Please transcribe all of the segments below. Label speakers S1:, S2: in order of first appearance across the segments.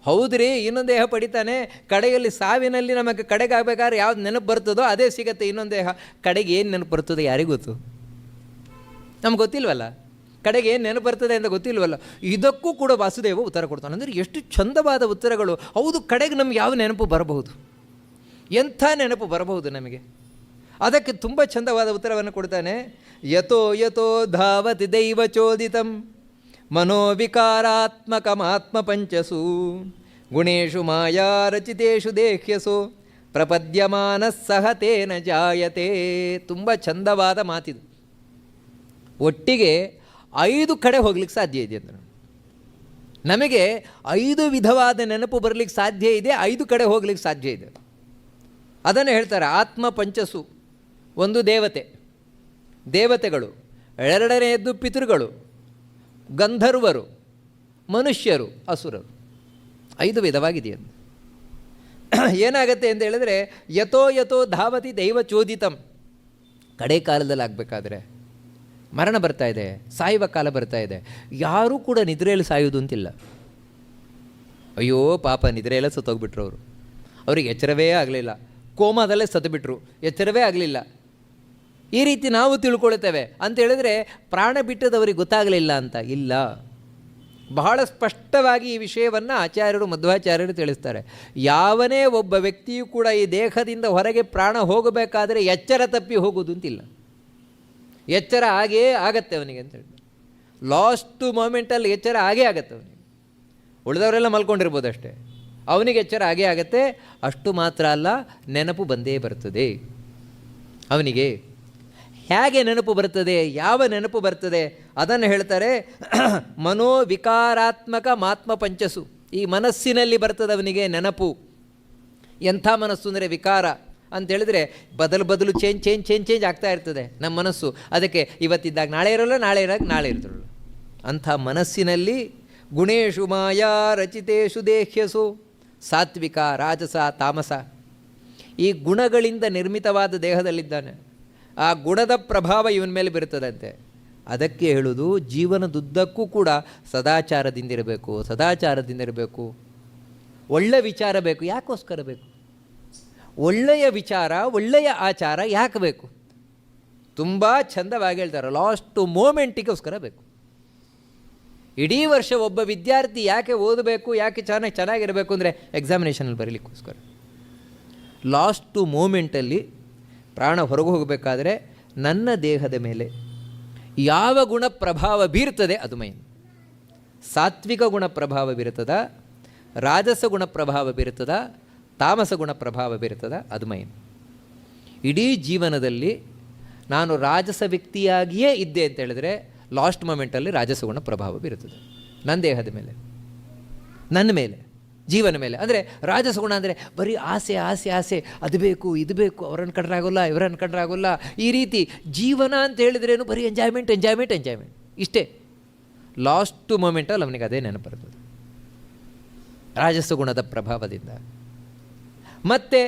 S1: ಹೌದ್ರಿ, ಇನ್ನೊಂದು ದೇಹ ಪಡಿತಾನೆ, ಕಡೆಯಲ್ಲಿ ಸಾವಿನಲ್ಲಿ ನಮಗೆ ಕಡೆಗಾಗಬೇಕಾದ್ರೆ ಯಾವ್ದು ನೆನಪು ಬರ್ತದೋ ಅದೇ ಸಿಗತ್ತೆ. ಇನ್ನೊಂದು ದೇಹ ಕಡೆಗೆ ಏನು ನೆನಪು ಬರ್ತದೆ ಯಾರಿಗೂ ಗೊತ್ತು? ನಮ್ಗೆ ಗೊತ್ತಿಲ್ವಲ್ಲ, ಕಡೆಗೆ ಏನು ನೆನಪು ಬರ್ತದೆ ಅಂತ ಗೊತ್ತಿಲ್ವಲ್ಲ. ಇದಕ್ಕೂ ಕೂಡ ವಾಸುದೇವ ಉತ್ತರ ಕೊಡ್ತಾನೆ. ಅಂದರೆ ಎಷ್ಟು ಚಂದವಾದ ಉತ್ತರಗಳು. ಹೌದು, ಕಡೆಗೆ ನಮ್ಗೆ ಯಾವ ನೆನಪು ಬರಬಹುದು, ಎಂಥ ನೆನಪು ಬರಬಹುದು ನಮಗೆ. ಅದಕ್ಕೆ ತುಂಬ ಚಂದವಾದ ಉತ್ತರವನ್ನು ಕೊಡ್ತಾನೆ. ಯತೋ ಯತೋ ಧಾವತಿ ದೈವ ಚೋದಿತಂ ಮನೋವಿಕಾರಾತ್ಮಕಮಾತ್ಮ ಪಂಚಸು ಗುಣೇಶು ಮಾಯಾ ರಚಿತೇಷು ದೇಹ್ಯಸು ಪ್ರಪದ್ಯಮಾನ ಸಹ ತೇನ ಜಾಯತೆ. ತುಂಬ ಚಂದವಾದ ಮಾತಿದು. ಒಟ್ಟಿಗೆ 5 ಕಡೆ ಹೋಗ್ಲಿಕ್ಕೆ ಸಾಧ್ಯ ಇದೆ ಅಂತ. ನಮಗೆ 5 ವಿಧವಾದ ನೆನಪು ಬರಲಿಕ್ಕೆ ಸಾಧ್ಯ ಇದೆ, 5 ಕಡೆ ಹೋಗ್ಲಿಕ್ಕೆ ಸಾಧ್ಯ ಇದೆ. ಅದನ್ನು ಹೇಳ್ತಾರೆ. ಆತ್ಮ ಪಂಚಸು, ಒಂದು ದೇವತೆಗಳು, ಎರಡನೆಯದ್ದು ಪಿತೃಗಳು, ಗಂಧರ್ವರು, ಮನುಷ್ಯರು, ಅಸುರರು. 5 ವಿಧವಾಗಿದೆಯಂತೆ. ಏನಾಗತ್ತೆ ಅಂತ ಹೇಳಿದ್ರೆ, ಯಥೋ ಯಥೋ ಧಾವತಿ ದೈವ ಚೋದಿತಂ. ಕಡೆ ಕಾಲದಲ್ಲಿ ಆಗಬೇಕಾದ್ರೆ ಮರಣ ಬರ್ತಾ ಇದೆ, ಸಾಯುವ ಕಾಲ ಬರ್ತಾ ಇದೆ. ಯಾರೂ ಕೂಡ ನಿದ್ರೆಯಲ್ಲಿ ಸಾಯುವುದು ಅಂತಿಲ್ಲ. ಅಯ್ಯೋ ಪಾಪ, ನಿದ್ರೆಯೆಲ್ಲ ಸತ್ತೋಗ್ಬಿಟ್ರು ಅವರು, ಅವ್ರಿಗೆ ಎಚ್ಚರವೇ ಆಗಲಿಲ್ಲ, ಕೋಮಾದಲ್ಲೇ ಸತ್ತುಬಿಟ್ರು, ಎಚ್ಚರವೇ ಆಗಲಿಲ್ಲ. ಈ ರೀತಿ ನಾವು ತಿಳ್ಕೊಳ್ತೇವೆ. ಅಂತ ಹೇಳಿದ್ರೆ ಪ್ರಾಣ ಬಿಟ್ಟದವರಿಗೆ ಗೊತ್ತಾಗಲಿಲ್ಲ ಅಂತ ಇಲ್ಲ. ಬಹಳ ಸ್ಪಷ್ಟವಾಗಿ ಈ ವಿಷಯವನ್ನು ಆಚಾರ್ಯರು, ಮಧ್ವಾಚಾರ್ಯರು ತಿಳಿಸ್ತಾರೆ. ಯಾವನೇ ಒಬ್ಬ ವ್ಯಕ್ತಿಯೂ ಕೂಡ ಈ ದೇಹದಿಂದ ಹೊರಗೆ ಪ್ರಾಣ ಹೋಗಬೇಕಾದರೆ ಎಚ್ಚರ ತಪ್ಪಿ ಹೋಗುವುದು ಅಂತಿಲ್ಲ. ಎಚ್ಚರ ಆಗೇ ಆಗತ್ತೆ ಅವನಿಗೆ ಅಂತ ಹೇಳಿ. ಲಾಸ್ಟ್ ಮೂಮೆಂಟಲ್ಲಿ ಎಚ್ಚರ ಆಗೇ ಆಗತ್ತೆ ಅವನಿಗೆ. ಉಳಿದವರೆಲ್ಲ ಮಲ್ಕೊಂಡಿರ್ಬೋದು ಅಷ್ಟೇ, ಅವನಿಗೆ ಎಚ್ಚರ ಆಗೇ ಆಗತ್ತೆ. ಅಷ್ಟು ಮಾತ್ರ ಅಲ್ಲ, ನೆನಪು ಬಂದೇ ಬರ್ತದೆ ಅವನಿಗೆ. ಹೇಗೆ ನೆನಪು ಬರ್ತದೆ, ಯಾವ ನೆನಪು ಬರ್ತದೆ ಅದನ್ನು ಹೇಳ್ತಾರೆ. ಮನೋವಿಕಾರಾತ್ಮಕ ಮಾತ್ಮ ಪಂಚಸು. ಈ ಮನಸ್ಸಿನಲ್ಲಿ ಬರ್ತದೆ ಅವನಿಗೆ ನೆನಪು. ಎಂಥ ಮನಸ್ಸು ಅಂದರೆ ವಿಕಾರ ಅಂತೇಳಿದರೆ ಬದಲು ಚೇಂಜ್ ಆಗ್ತಾ ಇರ್ತದೆ ನಮ್ಮ ಮನಸ್ಸು. ಅದಕ್ಕೆ ಇವತ್ತಿದ್ದಾಗ ನಾಳೆ ಇರೋಲ್ಲ, ನಾಳೆ ಇರಾಗ ನಾಳೆ ಇರೋಲ್ಲ. ಅಂಥ ಮನಸ್ಸಿನಲ್ಲಿ ಗುಣೇಶು ಮಾಯಾ ರಚಿತೇಷು ದೇಹ್ಯಸು, ಸಾತ್ವಿಕ, ರಾಜಸ, ತಾಮಸ, ಈ ಗುಣಗಳಿಂದ ನಿರ್ಮಿತವಾದ ದೇಹದಲ್ಲಿದ್ದಾನೆ. ಆ ಗುಣದ ಪ್ರಭಾವ ಇವನ ಮೇಲೆ ಬೀರುತ್ತದಂತೆ. ಅದಕ್ಕೆ ಹೇಳುವುದು, ಜೀವನದುದ್ದಕ್ಕೂ ಕೂಡ ಸದಾಚಾರದಿಂದಿರಬೇಕು. ಒಳ್ಳೆಯ ವಿಚಾರ ಬೇಕು. ಯಾಕೋಸ್ಕರ ಬೇಕು? ಒಳ್ಳೆಯ ವಿಚಾರ, ಒಳ್ಳೆಯ ಆಚಾರ ಯಾಕೆ ಬೇಕು? ತುಂಬ ಚಂದವಾಗಿ ಹೇಳ್ತಾರೆ. ಲಾಸ್ಟ್ ಮೂಮೆಂಟಿಗೋಸ್ಕರ ಬೇಕು. ಇಡೀ ವರ್ಷ ಒಬ್ಬ ವಿದ್ಯಾರ್ಥಿ ಯಾಕೆ ಓದಬೇಕು, ಯಾಕೆ ಚೆನ್ನಾಗಿರಬೇಕು ಅಂದರೆ ಎಕ್ಸಾಮಿನೇಷನಲ್ಲಿ ಬರೀಲಿಕ್ಕೋಸ್ಕರ. ಲಾಸ್ಟು ಮೂಮೆಂಟಲ್ಲಿ ಪ್ರಾಣ ಹೊರಗೆ ಹೋಗಬೇಕಾದ್ರೆ ನನ್ನ ದೇಹದ ಮೇಲೆ ಯಾವ ಗುಣ ಪ್ರಭಾವ ಬೀರ್ತದೆ ಅದು ಮೈನ್. ಸಾತ್ವಿಕ ಗುಣ ಪ್ರಭಾವ ಬೀರ್ತದ, ರಾಜಸ ಗುಣ ಪ್ರಭಾವ ಬೀರ್ತದ, ತಾಮಸ ಗುಣ ಪ್ರಭಾವ ಬೀರ್ತದ, ಅದು ಮೈನ್. ಇಡೀ ಜೀವನದಲ್ಲಿ ನಾನು ರಾಜಸ ವ್ಯಕ್ತಿಯಾಗಿಯೇ ಇದ್ದೆ ಅಂತ ಹೇಳಿದ್ರೆ ಲಾಸ್ಟ್ ಮೊಮೆಂಟಲ್ಲಿ ರಾಜಸ ಗುಣ ಪ್ರಭಾವ ಬೀರುತ್ತದೆ ನನ್ನ ದೇಹದ ಮೇಲೆ, ನನ್ನ ಮೇಲೆ, ಜೀವನ ಮೇಲೆ. ಅಂದರೆ ರಾಜಸ ಗುಣ ಅಂದರೆ ಬರೀ ಆಸೆ, ಅದು ಬೇಕು, ಇದು ಬೇಕು, ಅವರನ್ನು ಕಂಡ್ರಾಗೋಲ್ಲ, ಇವರನ್ನು ಕಂಡ್ರಾಗೋಲ್ಲ, ಈ ರೀತಿ ಜೀವನ ಅಂತ ಹೇಳಿದ್ರೇನು ಬರೀ ಎಂಜಾಯ್ಮೆಂಟ್ ಇಷ್ಟೇ. ಲಾಸ್ಟ್ ಮೊಮೆಂಟಲ್ಲಿ ಅವನಿಗೆ ಅದೇ ನೆನಪರ್ತದೆ ರಾಜಸ ಗುಣದ ಪ್ರಭಾವದಿಂದ. ಮತ್ತು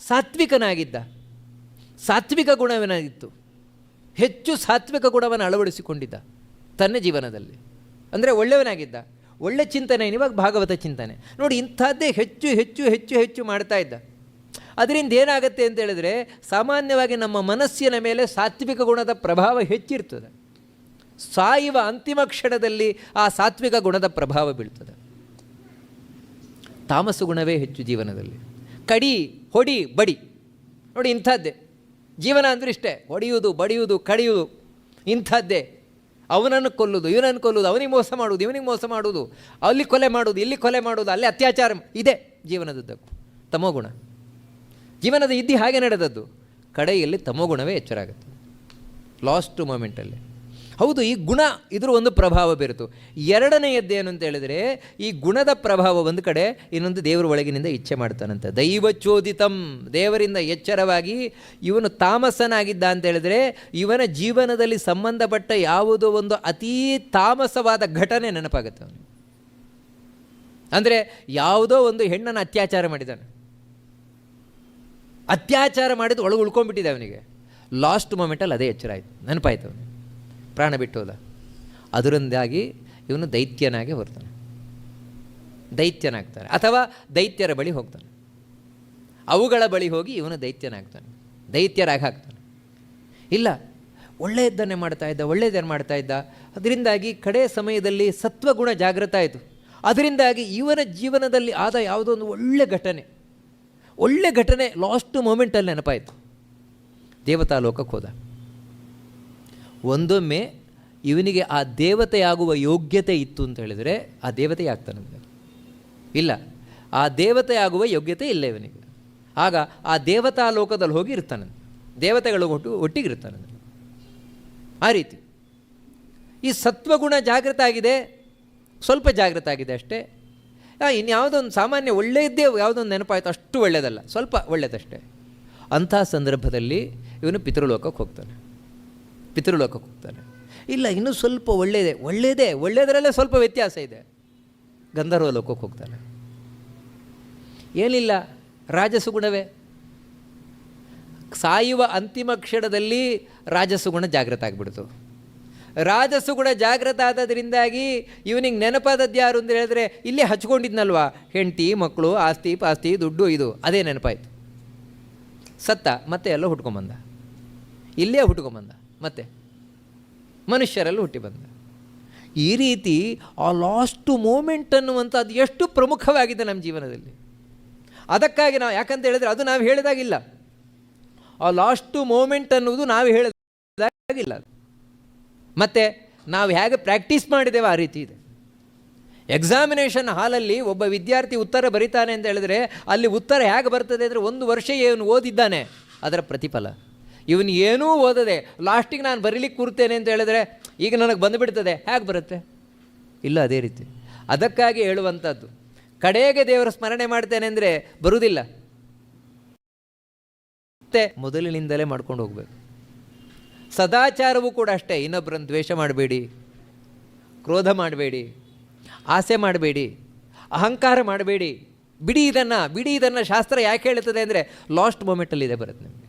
S1: ಸಾತ್ವಿಕನಾಗಿದ್ದ, ಸಾತ್ವಿಕ ಗುಣವೇನಾಗಿತ್ತು, ಹೆಚ್ಚು ಸಾತ್ವಿಕ ಗುಣವನ್ನು ಅಳವಡಿಸಿಕೊಂಡಿದ್ದ ತನ್ನ ಜೀವನದಲ್ಲಿ. ಅಂದರೆ ಒಳ್ಳೆಯವನಾಗಿದ್ದ, ಒಳ್ಳೆ ಚಿಂತನೆ. ಇವಾಗ ಭಾಗವತ ಚಿಂತನೆ ನೋಡಿ, ಇಂಥದ್ದೇ ಹೆಚ್ಚು ಹೆಚ್ಚು ಹೆಚ್ಚು ಹೆಚ್ಚು ಮಾಡ್ತಾ ಇದ್ದ. ಅದರಿಂದ ಏನಾಗುತ್ತೆ ಅಂತ ಹೇಳಿದ್ರೆ, ಸಾಮಾನ್ಯವಾಗಿ ನಮ್ಮ ಮನಸ್ಸಿನ ಮೇಲೆ ಸಾತ್ವಿಕ ಗುಣದ ಪ್ರಭಾವ ಹೆಚ್ಚಿರ್ತದೆ. ಸಾಯುವ ಅಂತಿಮ ಕ್ಷಣದಲ್ಲಿ ಆ ಸಾತ್ವಿಕ ಗುಣದ ಪ್ರಭಾವ ಬೀಳ್ತದೆ. ತಾಮಸ ಗುಣವೇ ಹೆಚ್ಚು ಜೀವನದಲ್ಲಿ. ಕಡಿ, ಹೊಡಿ, ಬಡಿ ನೋಡಿ, ಇಂಥದ್ದೇ ಜೀವನ ಅಂದರೆ ಇಷ್ಟೇ. ಹೊಡೆಯುವುದು, ಬಡಿಯುವುದು, ಕಡಿಯುವುದು, ಇಂಥದ್ದೇ. ಅವನನ್ನು ಕೊಲ್ಲುವುದು, ಇವನನ್ನು ಕೊಲ್ಲುವುದು, ಅವನಿಗೆ ಮೋಸ ಮಾಡುವುದು, ಇವನಿಗೆ ಮೋಸ ಮಾಡುವುದು, ಅಲ್ಲಿ ಕೊಲೆ ಮಾಡುವುದು, ಇಲ್ಲಿ ಕೊಲೆ ಮಾಡುವುದು, ಅಲ್ಲಿ ಅತ್ಯಾಚಾರ, ಇದೆ ಜೀವನದುದ್ದಕ್ಕೂ ತಮೋಗುಣ. ಜೀವನದ ಇದ್ದಿ ಹಾಗೆ ನಡೆದದ್ದು. ಕಡೆಯಲ್ಲಿ ತಮೋಗುಣವೇ ಎಚ್ಚರಾಗುತ್ತೆ ಲಾಸ್ಟ್ ಮೂಮೆಂಟಲ್ಲಿ. ಹೌದು, ಈ ಗುಣ ಇದ್ರ ಒಂದು ಪ್ರಭಾವ ಬೀರುತ್ತು. ಎರಡನೆಯದ್ದೇನು ಅಂತ ಹೇಳಿದರೆ, ಈ ಗುಣದ ಪ್ರಭಾವ ಒಂದು ಕಡೆ, ಇನ್ನೊಂದು ದೇವರ ಒಳಗಿನಿಂದ ಇಚ್ಛೆ ಮಾಡ್ತಾನಂತೆ. ದೈವಚೋದಿತಂ, ದೇವರಿಂದ ಎಚ್ಚರವಾಗಿ ಇವನು ತಾಮಸನಾಗಿದ್ದ ಅಂತ ಹೇಳಿದರೆ, ಇವನ ಜೀವನದಲ್ಲಿ ಸಂಬಂಧಪಟ್ಟ ಯಾವುದೋ ಒಂದು ಅತೀ ತಾಮಸವಾದ ಘಟನೆ ನೆನಪಾಗುತ್ತೆ ಅವನಿಗೆ. ಅಂದರೆ ಯಾವುದೋ ಒಂದು ಹೆಣ್ಣನ್ನು ಅತ್ಯಾಚಾರ ಮಾಡಿದ್ದಾನೆ, ಅತ್ಯಾಚಾರ ಮಾಡಿದ್ದು ಒಳಗೆ ಉಳ್ಕೊಂಡ್ಬಿಟ್ಟಿದೆ ಅವನಿಗೆ. ಲಾಸ್ಟ್ ಮೂಮೆಂಟಲ್ಲಿ ಅದೇ ಎಚ್ಚರ ಆಯಿತು, ನೆನಪಾಯ್ತು ಅವನಿಗೆ, ಪ್ರಾಣ ಬಿಟ್ಟು ಹೋದ. ಅದರಿಂದಾಗಿ ಇವನು ದೈತ್ಯನಾಗಿ ಬರ್ತಾನೆ. ದೈತ್ಯನಾಗ್ತಾನೆ, ಅಥವಾ ದೈತ್ಯರ ಬಳಿ ಹೋಗ್ತಾನೆ. ಅವುಗಳ ಬಳಿ ಹೋಗಿ ಇವನು ದೈತ್ಯನಾಗ್ತಾನೆ, ದೈತ್ಯರಾಗಿ ಹಾಕ್ತಾನೆ. ಇಲ್ಲ, ಒಳ್ಳೆಯದನ್ನೇ ಮಾಡ್ತಾ ಇದ್ದ. ಅದರಿಂದಾಗಿ ಕಡೆ ಸಮಯದಲ್ಲಿ ಸತ್ವಗುಣ ಜಾಗೃತ ಆಯಿತು. ಅದರಿಂದಾಗಿ ಇವನ ಜೀವನದಲ್ಲಿ ಆದ ಯಾವುದೋ ಒಂದು ಒಳ್ಳೆ ಘಟನೆ ಲಾಸ್ಟ್ ಮೂಮೆಂಟಲ್ಲಿ ನೆನಪಾಯಿತು. ದೇವತಾ ಲೋಕಕ್ಕೆ ಹೋದ. ಒಂದೊಮ್ಮೆ ಇವನಿಗೆ ಆ ದೇವತೆಯಾಗುವ ಯೋಗ್ಯತೆ ಇತ್ತು ಅಂತ ಹೇಳಿದರೆ ಆ ದೇವತೆ ಆಗ್ತಾನೆ. ಇಲ್ಲ, ಆ ದೇವತೆಯಾಗುವ ಯೋಗ್ಯತೆ ಇಲ್ಲ ಇವನಿಗೆ. ಆಗ ಆ ದೇವತಾ ಲೋಕದಲ್ಲಿ ಹೋಗಿ ಇರ್ತಾನೆ, ದೇವತೆಗಳು ಒಟ್ಟಿಗಿರ್ತಾನೆ. ಆ ರೀತಿ ಈ ಸತ್ವಗುಣ ಜಾಗೃತ ಆಗಿದೆ, ಸ್ವಲ್ಪ ಜಾಗೃತ ಆಗಿದೆ ಅಷ್ಟೇ. ಇನ್ಯಾವುದೊಂದು ಸಾಮಾನ್ಯ ಒಳ್ಳೆಯದ್ದೇ ಯಾವುದೊಂದು ನೆನಪಾಯಿತು, ಅಷ್ಟು ಒಳ್ಳೆಯದಲ್ಲ, ಸ್ವಲ್ಪ ಒಳ್ಳೆಯದಷ್ಟೇ. ಅಂಥ ಸಂದರ್ಭದಲ್ಲಿ ಇವನು ಪಿತೃಲೋಕಕ್ಕೆ ಹೋಗ್ತಾನೆ. ಇಲ್ಲ, ಇನ್ನೂ ಸ್ವಲ್ಪ ಒಳ್ಳೆಯದರಲ್ಲೇ ಸ್ವಲ್ಪ ವ್ಯತ್ಯಾಸ ಇದೆ. ಗಂಧರ್ವ ಲೋಕಕ್ಕೆ ಹೋಗ್ತಾನೆ. ಏನಿಲ್ಲ, ರಾಜಸುಗುಣವೇ. ಸಾಯುವ ಅಂತಿಮ ಕ್ಷಣದಲ್ಲಿ ರಾಜಸುಗುಣ ಜಾಗೃತ ಆಗಿಬಿಡ್ತು. ರಾಜಸುಗುಣ ಜಾಗೃತ ಆದದ್ರಿಂದಾಗಿ ಇವನಿಗೆ ನೆನಪಾದದ್ದು ಯಾರು ಅಂತ ಹೇಳಿದ್ರೆ, ಇಲ್ಲೇ ಹಚ್ಕೊಂಡಿದ್ನಲ್ವಾ, ಹೆಂಡತಿ, ಮಕ್ಕಳು, ಆಸ್ತಿ ಪಾಸ್ತಿ, ದುಡ್ಡು, ಇದು ಅದೇ ನೆನಪಾಯಿತು. ಸತ್ತ, ಮತ್ತೆ ಎಲ್ಲ ಹುಟ್ಕೊಂಬಂದ, ಇಲ್ಲೇ ಹುಟ್ಕೊಂಬಂದ, ಮತ್ತೆ ಮನುಷ್ಯರೆಲ್ಲ ಹುಟ್ಟಿ ಬಂದ. ಈ ರೀತಿ ಆ ಲಾಸ್ಟ್ ಮೂಮೆಂಟ್ ಅನ್ನುವಂಥದ್ದು ಎಷ್ಟು ಪ್ರಮುಖವಾಗಿದೆ ನಮ್ಮ ಜೀವನದಲ್ಲಿ. ಅದಕ್ಕಾಗಿ ನಾವು, ಯಾಕಂತ ಹೇಳಿದರೆ ಅದು ನಾವು ಹೇಳಿದಾಗಿಲ್ಲ, ಆ ಲಾಸ್ಟ್ ಮೂಮೆಂಟ್ ಅನ್ನುವುದು ನಾವು ಹೇಳಿದಾಗಿಲ್ಲ. ಮತ್ತು ನಾವು ಹೇಗೆ ಪ್ರಾಕ್ಟೀಸ್ ಮಾಡಿದ್ದೇವೆ ಆ ರೀತಿ ಇದೆ. ಎಕ್ಸಾಮಿನೇಷನ್ ಹಾಲಲ್ಲಿ ಒಬ್ಬ ವಿದ್ಯಾರ್ಥಿ ಉತ್ತರ ಬರೀತಾನೆ ಅಂತ ಹೇಳಿದ್ರೆ ಅಲ್ಲಿ ಉತ್ತರ ಹೇಗೆ ಬರ್ತದೆ ಅಂದರೆ, 1 ವರ್ಷ ಇವನು ಓದಿದ್ದಾನೆ ಅದರ ಪ್ರತಿಫಲ. ಇವನು ಏನೂ ಓದದೆ ಲಾಸ್ಟಿಗೆ ನಾನು ಬರೀಲಿಕ್ಕೆ ಕೂರ್ತೇನೆ ಅಂತ ಹೇಳಿದ್ರೆ ಈಗ ನನಗೆ ಬಂದುಬಿಡ್ತದೆ, ಹೇಗೆ ಬರುತ್ತೆ? ಇಲ್ಲ, ಅದೇ ರೀತಿ. ಅದಕ್ಕಾಗಿ ಹೇಳುವಂಥದ್ದು, ಕಡೆಗೆ ದೇವರ ಸ್ಮರಣೆ ಮಾಡ್ತೇನೆ ಅಂದರೆ ಬರುವುದಿಲ್ಲ, ಮತ್ತೆ ಮೊದಲಿನಿಂದಲೇ ಮಾಡ್ಕೊಂಡು ಹೋಗಬೇಕು. ಸದಾಚಾರವೂ ಕೂಡ ಅಷ್ಟೇ. ಇನ್ನೊಬ್ಬರನ್ನು ದ್ವೇಷ ಮಾಡಬೇಡಿ, ಕ್ರೋಧ ಮಾಡಬೇಡಿ, ಆಸೆ ಮಾಡಬೇಡಿ, ಅಹಂಕಾರ ಮಾಡಬೇಡಿ. ಬಿಡಿ ಇದನ್ನು ಶಾಸ್ತ್ರ ಯಾಕೆ ಹೇಳ್ತದೆ ಅಂದರೆ ಲಾಸ್ಟ್ ಮೂಮೆಂಟಲ್ಲಿ ಇದೆ ಬರುತ್ತೆ ನಿಮಗೆ.